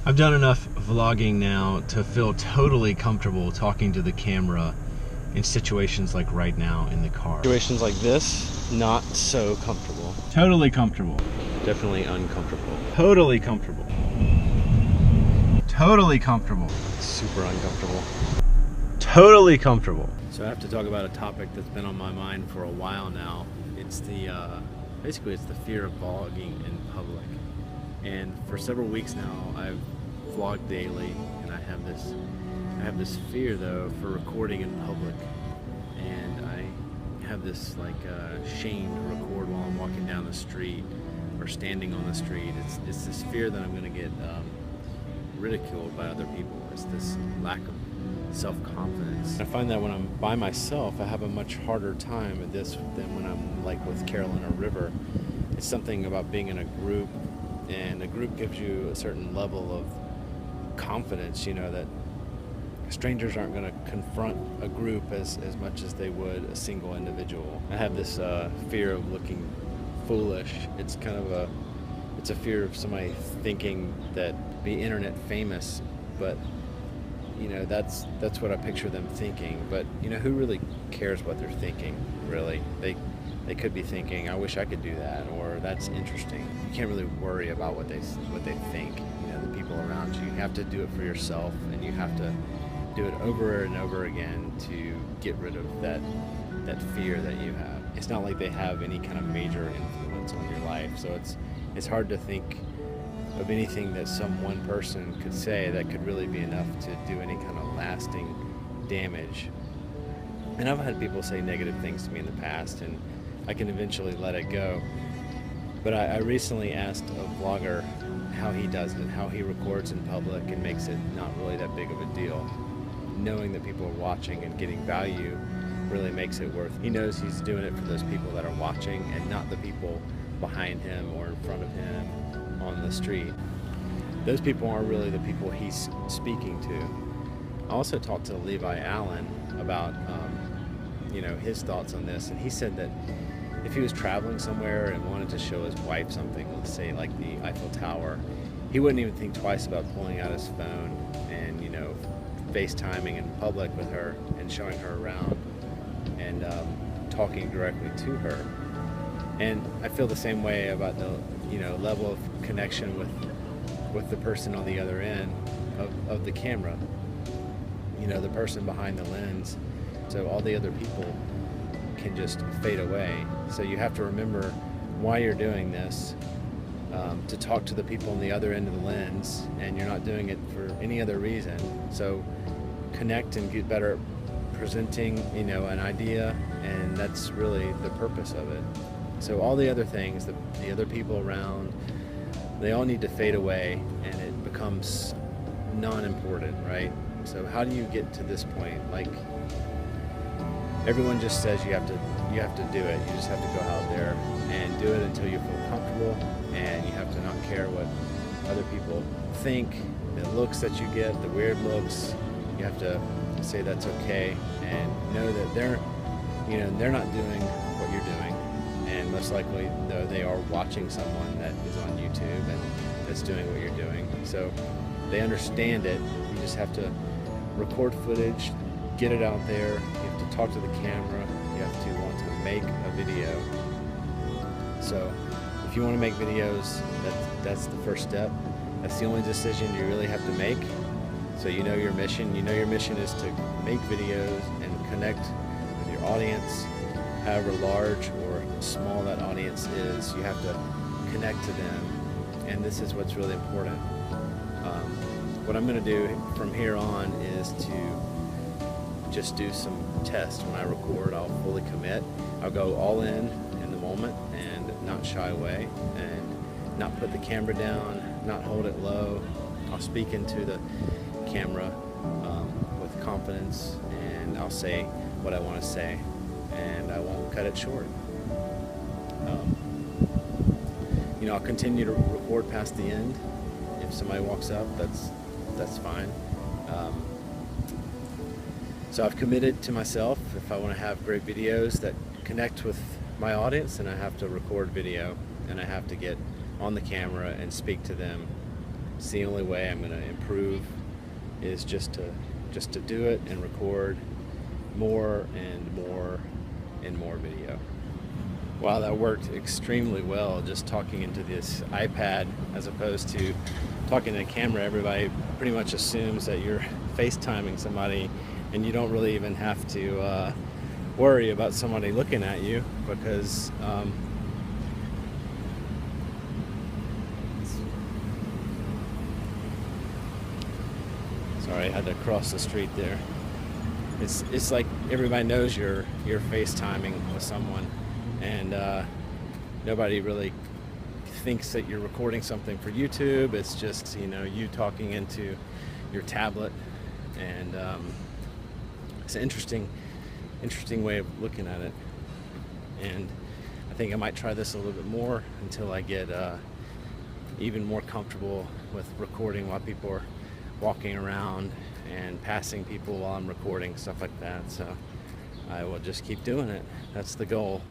I've done enough vlogging now to feel totally comfortable talking to the camera in situations like right now in the car. Situations like this, not so comfortable. Totally comfortable. Definitely uncomfortable. Totally comfortable. Totally comfortable. Super uncomfortable. Totally comfortable. So I have to talk about a topic that's been on my mind for a while now. It's the, basically it's the fear of vlogging in public. And for several weeks now, I've vlogged daily, and I have this fear though for recording in public, and I have this shame to record while I'm walking down the street or standing on the street. It's this fear that I'm going to get ridiculed by other people. It's this lack of self-confidence. I find that when I'm by myself, I have a much harder time at this than when I'm like with Carolyn or River. It's something about being in a group, and a group gives you a certain level of confidence, you know, that strangers aren't going to confront a group as much as they would a single individual. I have this fear of looking foolish. It's kind of it's a fear of somebody thinking that be internet famous, but you know, that's what I picture them thinking. But you know, who really cares what they're thinking, really? They could be thinking, I wish I could do that, or that's interesting. You can't really worry about what they think, you know, the people around you. You have to do it for yourself, and you have to do it over and over again to get rid of that fear that you have. It's not like they have any kind of major influence on your life, so it's hard to think of anything that some one person could say that could really be enough to do any kind of lasting damage. And I've had people say negative things to me in the past, and I can eventually let it go. But I recently asked a vlogger how he does it, how he records in public and makes it not really that big of a deal. Knowing that people are watching and getting value really makes it worth. He knows he's doing it for those people that are watching and not the people behind him or in front of him on the street. Those people aren't really the people he's speaking to. I also talked to Levi Allen about you know, his thoughts on this, and he said that if he was traveling somewhere and wanted to show his wife something, let's say like the Eiffel Tower, he wouldn't even think twice about pulling out his phone and, you know, FaceTiming in public with her and showing her around and talking directly to her. And I feel the same way about the, you know, level of connection with the person on the other end of the camera, you know, the person behind the lens. So all the other people can just fade away. So you have to remember why you're doing this, to talk to the people on the other end of the lens, and you're not doing it for any other reason. So connect and get better at presenting, you know, an idea, and that's really the purpose of it. So all the other things, the other people around, they all need to fade away, and it becomes non-important, right? So how do you get to this point? Like, everyone just says you have to do it. You just have to go out there and do it until you feel comfortable, and you have to not care what other people think, the looks that you get, the weird looks. You have to say that's okay, and know that they're not doing what you're doing, and most likely though they are watching someone that is on YouTube and that's doing what you're doing. So they understand it. You just have to record footage, get it out there. You have to talk to the camera. You have to want to make a video. So if you want to make videos, that's the first step. That's the only decision you really have to make. So you know your mission. You know your mission is to make videos and connect with your audience. However large or small that audience is, you have to connect to them. And this is what's really important. What I'm going to do from here on is to just do some tests. When I record, I'll fully commit. I'll go all in the moment and not shy away, and not put the camera down, not hold it low. I'll speak into the camera with confidence, and I'll say what I want to say, and I won't cut it short. You know, I'll continue to record past the end. If somebody walks up, that's fine. So I've committed to myself, if I want to have great videos that connect with my audience, then I have to record video, and I have to get on the camera and speak to them It's the only way I'm going to improve, is just to do it and record more and more and more video. Wow, that worked extremely well, just talking into this iPad as opposed to talking to a camera. Everybody pretty much assumes that you're FaceTiming somebody, and you don't really even have to worry about somebody looking at you, because sorry, I had to cross the street there. It's like everybody knows you're FaceTiming with someone, and nobody really thinks that you're recording something for YouTube. It's just, you talking into your tablet, and it's an interesting way of looking at it. And I think I might try this a little bit more until I get even more comfortable with recording while people are walking around and passing people while I'm recording, stuff like that. So I will just keep doing it. That's the goal.